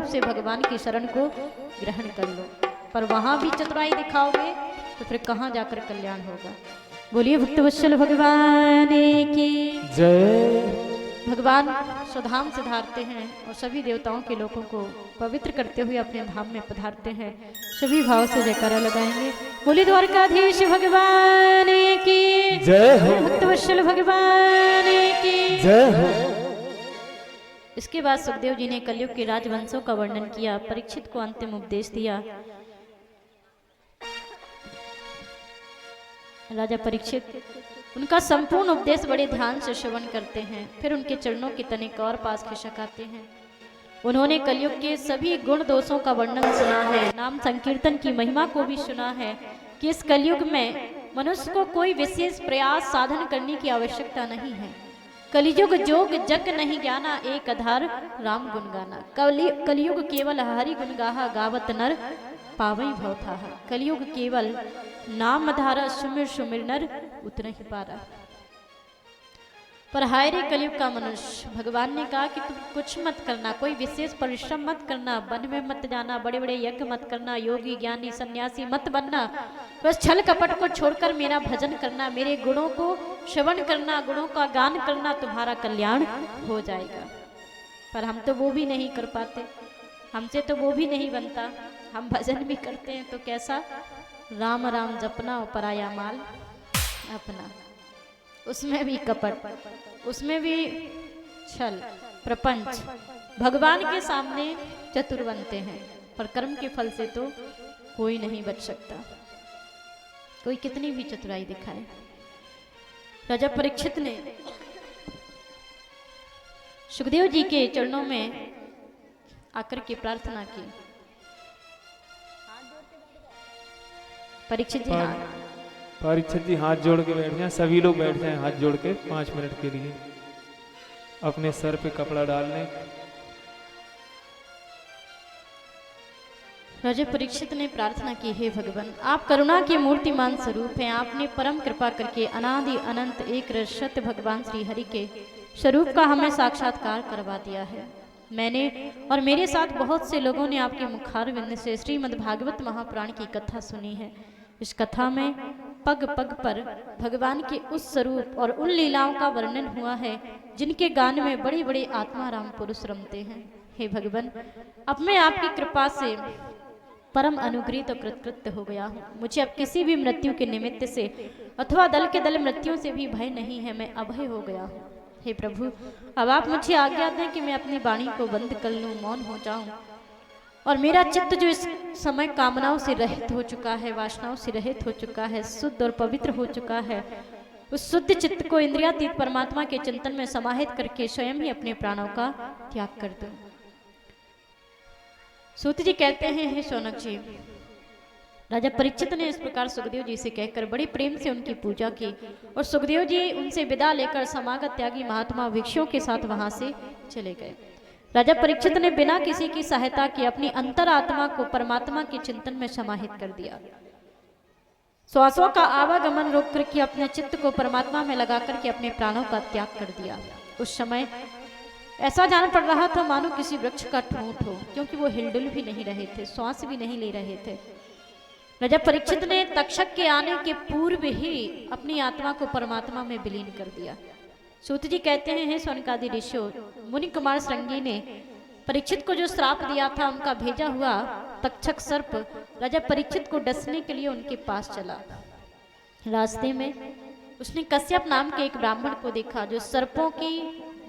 से भगवान की शरण को ग्रहण कर लो। पर वहां भी चतुराई दिखाओगे तो फिर कहाँ जाकर कल्याण होगा। बोलिए भक्तवत्सल भगवान की जय। भगवान स्वधाम से धारते हैं और सभी देवताओं के लोगों को पवित्र करते हुए अपने धाम में पधारते हैं। सभी भाव से जयकारा लगाएंगे। बोलिए द्वारकाधीश भगवान की जय हो। भक्तवत्सल भगवान की जय हो। इसके बाद सुखदेव जी ने कलयुग के राजवंशों का वर्णन किया, परीक्षित को अंतिम उपदेश दिया। राजा परीक्षित उनका संपूर्ण उपदेश बड़े ध्यान से श्रवण करते हैं, फिर उनके चरणों के तने को और पास खिसकाते हैं। उन्होंने कलयुग के सभी गुण दोषों का वर्णन सुना है, नाम संकीर्तन की महिमा को भी सुना है कि इस कलयुग में मनुष्य को कोई विशेष प्रयास साधन करने की आवश्यकता नहीं है। कलियुग जोग जग नहीं ज्ञाना, एक आधार राम गुण गाना। कलियुग केवल हरि गुण गाहा, गावत नर पावई भव था। कलियुग केवल नाम धारा, सुमिर सुमिर नर उतना ही पारा। पर हाय रे कलयुग का मनुष्य, भगवान ने कहा कि तुम कुछ मत करना, कोई विशेष परिश्रम मत करना, वन में मत जाना, बड़े बड़े यज्ञ मत करना, योगी ज्ञानी सन्यासी मत बनना, बस छल कपट को छोड़कर मेरा भजन करना, मेरे गुणों को श्रवण करना, गुणों का गान करना, तुम्हारा कल्याण हो जाएगा। पर हम तो वो भी नहीं कर पाते, हमसे तो वो भी नहीं बनता। हम भजन भी करते हैं तो कैसा, राम राम जपना और पराया माल अपना, उसमें भी कपट, उसमें भी छल प्रपंच। भगवान के सामने चतुर बनते हैं, पर कर्म के फल से तो कोई नहीं बच सकता, कोई कितनी भी चतुराई दिखाए। राजा परीक्षित ने सुखदेव जी के चरणों में आकर के प्रार्थना की। परीक्षित जी परीक्षित जी हाथ जोड़ के बैठ जाएं, सभी लोग बैठ जाएं हाथ जोड़ के 5 मिनट के लिए, अपने सर पे कपड़ा डाल लें। राजा परीक्षित ने प्रार्थना की, हे भगवान, आप करुणा के मूर्तिमान स्वरूप हैं। आपने परम कृपा करके अनादि अनंत एक सत्य भगवान श्री हरि के स्वरूप का हमें साक्षात्कार करवा दिया है। मैंने और मेरे साथ बहुत से लोगों ने आपके मुखारविंद से श्रीमद् भागवत महापुराण की कथा सुनी है। इस कथा में पग पग पर भगवान के उस स्वरूप और उन लीलाओं का वर्णन हुआ है जिनके गान में बड़े बड़े आत्माराम पुरुष रमते हैं। हे भगवान, अब मैं आपकी कृपा से परम अनुग्रहित और कृतकृत्य हो गया हूँ। मुझे अब किसी भी मृत्यु के निमित्त से अथवा दल के दल मृत्यु से भी भय नहीं है, मैं अभय हो गया हूँ। हे प्रभु, अब आप मुझे आज्ञा दें कि मैं अपनी वाणी को बंद कर लूँ, मौन हो जाऊं, और मेरा चित्त जो इस समय कामनाओं से रहित हो चुका है, वासनाओं से रहित हो चुका है, शुद्ध और पवित्र हो चुका है, उस शुद्ध चित्त को इंद्रियातीत परमात्मा के चिंतन में समाहित करके स्वयं ही अपने प्राणों का त्याग कर दूं। सूत जी कहते हैं, हे शौनक जी, राजा परीक्षित ने इस प्रकार सुखदेव जी से कहकर बड़े प्रेम से उनकी पूजा की और सुखदेव जी उनसे विदा लेकर समागत त्यागी महात्मा भिक्षुओं के साथ वहां से चले गए। राजा परीक्षित ने बिना किसी की सहायता के अपनी अंतरात्मा को परमात्मा के चिंतन में समाहित कर दिया। श्वासों का आवागमन रोक करके अपने चित्त को परमात्मा में लगा करके अपने प्राणों का त्याग कर दिया। उस समय ऐसा जान पड़ रहा था मानो किसी वृक्ष का ठूंठ हो, क्योंकि वो हिलडुल भी नहीं रहे थे, श्वास भी नहीं ले रहे थे। राजा परीक्षित ने तक्षक के आने के पूर्व ही अपनी आत्मा को परमात्मा में विलीन कर दिया। सूत जी कहते हैं, हे सौनकादि ऋषियों, मुनि कुमार श्रृंगी ने परीक्षित को जो श्राप दिया था, उनका भेजा हुआ तक्षक सर्प राजा परीक्षित को डसने के लिए उनके पास चला। रास्ते में उसने कश्यप नाम के एक ब्राह्मण को देखा जो सर्पों की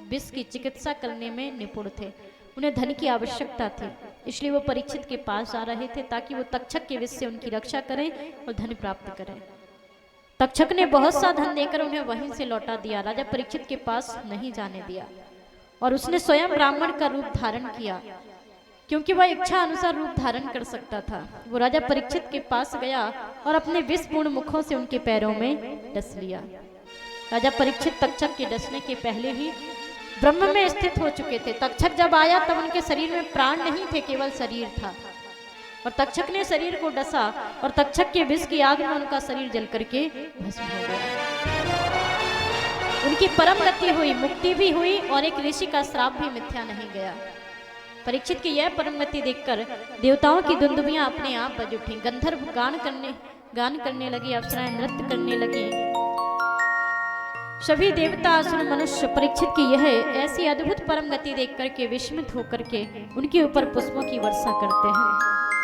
विष की चिकित्सा करने में निपुण थे। उन्हें धन की आवश्यकता थी, इसलिए वो परीक्षित के पास जा रहे थे ताकि वो तक्षक के विष से उनकी रक्षा करें और धन प्राप्त करें। तक्षक ने बहुत सा धन देकर उन्हें वहीं से लौटा दिया, राजा परीक्षित के पास नहीं जाने दिया और उसने स्वयं ब्राह्मण का रूप धारण किया, क्योंकि वह इच्छा अनुसार रूप धारण कर सकता था। वो राजा परीक्षित के पास गया और अपने विषपूर्ण मुखों से उनके पैरों में डस लिया। राजा परीक्षित तक्षक के डसने के पहले ही ब्रह्म में स्थित हो चुके थे। तक्षक जब आया तब उनके शरीर में प्राण नहीं थे, केवल शरीर था, और तक्षक ने शरीर को डसा और तक्षक के विष की आग में उनका शरीर जल करके भस्म हो गया। उनकी परम गति हुई, मुक्ति भी हुई और एक ऋषि का श्राप भी मिथ्या नहीं गया। परीक्षित की यह परम गति देखकर देवताओं की दुंदुभियां अपने आप बज उठी, गंधर्व गान करने लगे, अप्सराएं नृत्य करने लगी। सभी देवता असुर मनुष्य परीक्षित की यह ऐसी अद्भुत परम गति देख करके विस्मित होकर के उनके ऊपर पुष्पों की वर्षा करते हैं,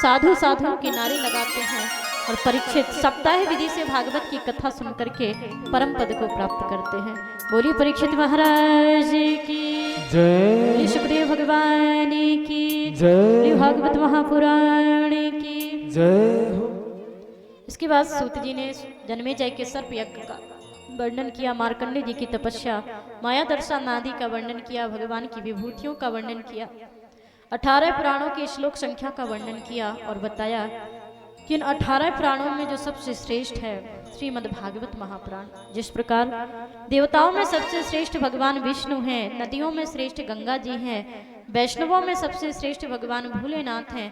साधु साधुओं के नारे लगाते हैं और परीक्षित सप्ताह विधि से भागवत की कथा सुन करके परम पद को प्राप्त करते हैं। बोलिए परीक्षित महाराज की जय, सुखदेव भगवान की जय, भागवत महापुराण की जय हो। इसके बाद सूत जी ने जन्मेजय के सर्प यज्ञ का वर्णन किया, मार्कंडे जी की तपस्या, माया दर्शन आदि का वर्णन किया, भगवान की विभूतियों का वर्णन किया, 18 पुराणों की श्लोक संख्या का वर्णन किया और बताया कि इन 18 पुराणों में जो सबसे श्रेष्ठ है श्रीमद् भागवत महापुराण। जिस प्रकार देवताओं में सबसे श्रेष्ठ भगवान विष्णु हैं, नदियों में श्रेष्ठ गंगा जी हैं, वैष्णवों में सबसे श्रेष्ठ भगवान भोलेनाथ हैं,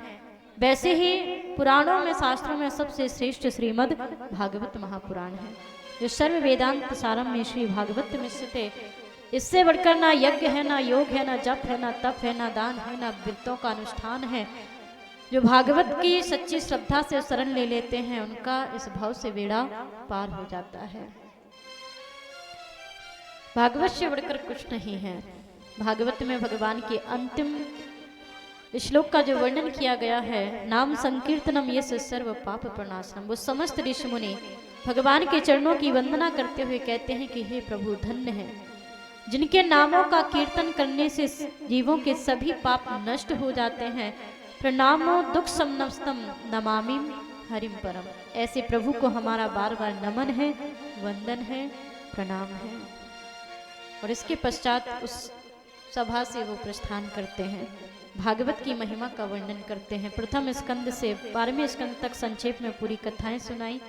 वैसे ही पुराणों में शास्त्रों में सबसे श्रेष्ठ श्रीमद् भागवत महापुराण है, जो सर्व वेदांत सारम में श्री भागवत में स्थित है। इससे बढ़कर ना यज्ञ है, ना योग है, ना जप है, ना तप है, ना दान है, ना व्रतों का अनुष्ठान है। जो भागवत की सच्ची श्रद्धा से शरण ले लेते हैं उनका इस भाव से बेड़ा पार हो जाता है। भागवत से बढ़कर कुछ नहीं है। भागवत में भगवान के अंतिम श्लोक का जो वर्णन किया गया है, नाम संकीर्तनम ये सर्व पाप प्रणाशनम, वो समस्त ऋषि मुनि भगवान के चरणों की वंदना करते हुए कहते हैं कि हे प्रभु धन्य है जिनके नामों का कीर्तन करने से जीवों के सभी पाप नष्ट हो जाते हैं। प्रणामो दुख समनस्तम नमामि हरिम परम, ऐसे प्रभु को हमारा बार बार नमन है, वंदन है, प्रणाम है। और इसके पश्चात उस सभा से वो प्रस्थान करते हैं, भागवत की महिमा का वर्णन करते हैं। प्रथम स्कंद से 12वें स्कंद तक संक्षेप में पूरी कथाएं सुनाई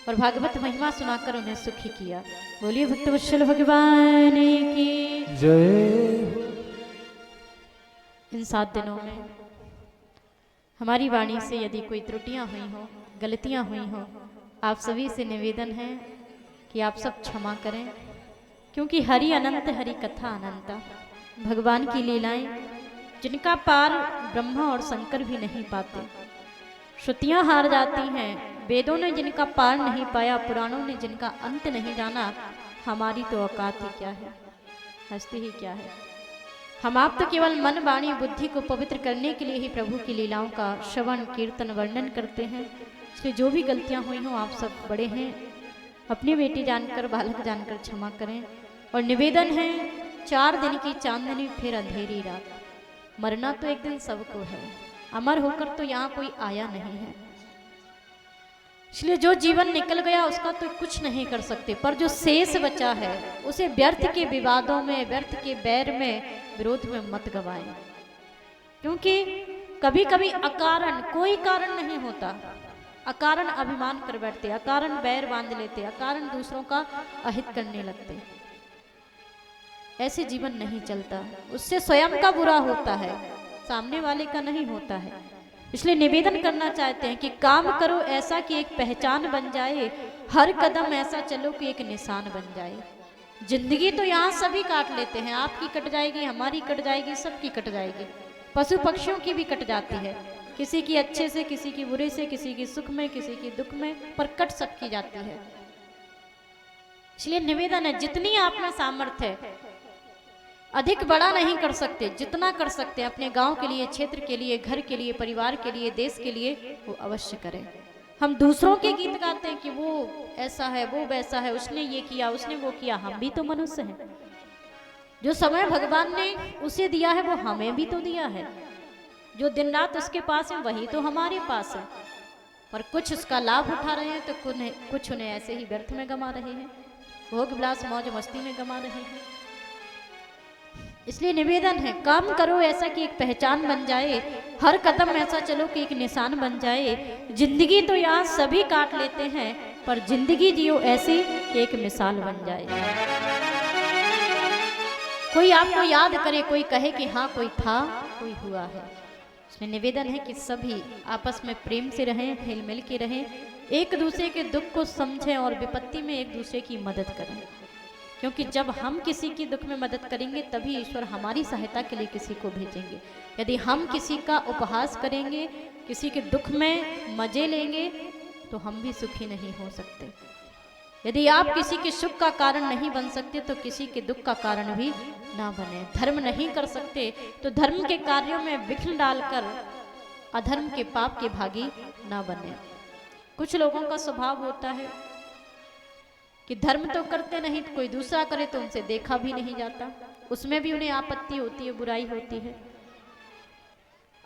और भागवत महिमा सुनाकर उन्हें सुखी किया। बोलिए भक्तवत्सल भगवान की जय। इन 7 दिनों में हमारी वाणी से यदि कोई त्रुटियां हुई हो, गलतियां हुई हो, आप सभी से निवेदन है कि आप सब क्षमा करें, क्योंकि हरि अनंत, हरि कथा अनंता। भगवान की लीलाएं जिनका पार ब्रह्मा और शंकर भी नहीं पाते, श्रुतियां हार जाती हैं, वेदों ने जिनका पार नहीं पाया, पुराणों ने जिनका अंत नहीं जाना, हमारी तो औकात ही क्या है, हस्ती ही क्या है। हम आप तो केवल मन वाणी बुद्धि को पवित्र करने के लिए ही प्रभु की लीलाओं का श्रवण कीर्तन वर्णन करते हैं। इसलिए जो भी गलतियां हुई हों, आप सब बड़े हैं, अपनी बेटी जानकर, बालक जानकर क्षमा करें। और निवेदन है, 4 दिन की चांदनी फिर अंधेरी रात, मरना तो एक दिन सबको है, अमर होकर तो यहाँ कोई आया नहीं है। इसलिए जो जीवन निकल गया उसका तो कुछ नहीं कर सकते, पर जो शेष बचा है उसे व्यर्थ के विवादों में, व्यर्थ के बैर में, विरोध में मत गवाएं। क्योंकि कभी कभी अकारण, कोई कारण नहीं होता, अकारण अभिमान कर बैठते, अकारण बैर बांध लेते, अकारण दूसरों का अहित करने लगते। ऐसे जीवन नहीं चलता, उससे स्वयं का बुरा होता है, सामने वाले का नहीं होता है। इसलिए निवेदन करना चाहते हैं कि काम करो ऐसा कि एक पहचान बन जाए, हर कदम ऐसा चलो कि एक निशान बन जाए। जिंदगी तो यहाँ सभी काट लेते हैं, आपकी कट जाएगी, हमारी कट जाएगी, सबकी कट जाएगी, पशु पक्षियों की भी कट जाती है, किसी की अच्छे से, किसी की बुरे से, किसी की सुख में, किसी की दुख में, पर कट सबकी जाती है। इसलिए निवेदन है, जितनी आप में सामर्थ्य है, अधिक बड़ा नहीं कर सकते, जितना कर सकते हैं अपने गांव के लिए, क्षेत्र के लिए, घर के लिए, परिवार के लिए, देश के लिए, वो अवश्य करें। हम दूसरों के गीत गाते हैं कि वो ऐसा है, वो वैसा है, उसने ये किया, उसने वो किया, हम भी तो मनुष्य हैं। जो समय भगवान ने उसे दिया है वो हमें भी तो दिया है, जो दिन रात उसके पास है वही तो हमारे पास है, पर कुछ उसका लाभ उठा रहे हैं तो कुछ उन्हें ऐसे ही व्यर्थ में गमा रहे हैं, भोग विलास मौज मस्ती में गमा रहे हैं। इसलिए निवेदन है, काम करो ऐसा कि एक पहचान बन जाए, हर कदम ऐसा चलो कि एक निशान बन जाए। जिंदगी तो यहाँ सभी काट लेते हैं, पर जिंदगी जियो ऐसी कि एक मिसाल बन जाए। कोई आपको याद करे, कोई कहे कि हाँ कोई था, कोई हुआ है। इसमें निवेदन है कि सभी आपस में प्रेम से रहें, हिल मिल के रहें, एक दूसरे के दुख को समझें और विपत्ति में एक दूसरे की मदद करें। क्योंकि जब हम किसी की दुख में मदद करेंगे तभी ईश्वर हमारी सहायता के लिए किसी को भेजेंगे। यदि हम किसी का उपहास करेंगे, किसी के दुख में मजे लेंगे, तो हम भी सुखी नहीं हो सकते। यदि आप किसी के सुख का कारण नहीं बन सकते तो किसी के दुख का कारण भी ना बने। धर्म नहीं कर सकते तो धर्म के कार्यों में विघ्न डालकर अधर्म के पाप के भागी ना बने। कुछ लोगों का स्वभाव होता है कि धर्म तो करते नहीं, तो कोई दूसरा करे तो उनसे देखा भी नहीं जाता, उसमें भी उन्हें आपत्ति होती है, बुराई होती है।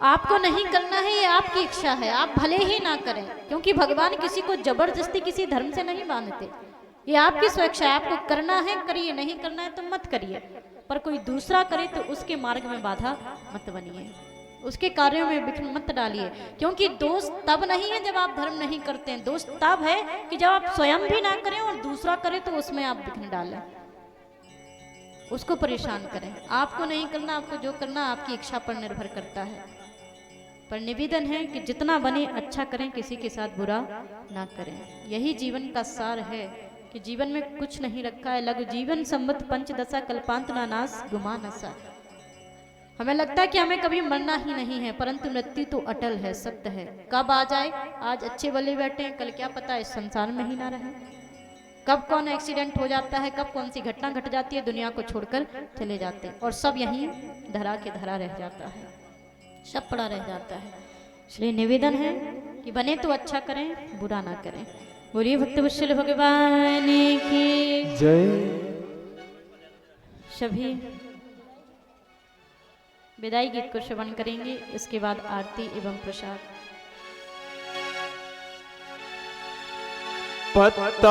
आपको नहीं करना है, ये आपकी इच्छा है, आप भले ही ना करें, क्योंकि भगवान किसी को जबरदस्ती किसी धर्म से नहीं बांधते। ये आपकी स्वेच्छा है, आपको करना है करिए, नहीं करना है तो मत करिए। पर कोई दूसरा करे तो उसके मार्ग में बाधा मत बनिए, उसके कार्यों में विघ्न मत डालिए। क्योंकि दोष तब नहीं है जब आप धर्म नहीं करते हैं, दोष तब है कि जब आप स्वयं भी ना करें और दूसरा करे तो उसमें आप विघ्न डालें, उसको परेशान करें। आपको नहीं करना, आपको जो करना आपकी इच्छा पर निर्भर करता है। पर निवेदन है कि जितना बने अच्छा करें, किसी के साथ बुरा ना करें। यही जीवन का सार है कि जीवन में कुछ नहीं रखा है। लघु जीवन संवत पंचदशा कल्पांत नानास गुमा नसा। हमें लगता है कि हमें कभी मरना ही नहीं है, परंतु मृत्यु तो अटल है, सत्य है। कब आ जाए, आज अच्छे भले बैठे हैं, कल क्या पता इस संसार में ही ना रहे। कब कौन एक्सीडेंट हो जाता है, कब कौन सी घटना घट जाती है, दुनिया को छोड़कर चले जाते हैं और सब यहीं धरा के धरा रह जाता है, सब पड़ा रह जाता है। इसलिए निवेदन है कि बने तो अच्छा करें, बुरा ना करें। बोलिए भक्तवत्सल भगवान की जय। सभी विदाई गीत को श्रवण करेंगे, इसके बाद आरती एवं प्रसाद। पत्ता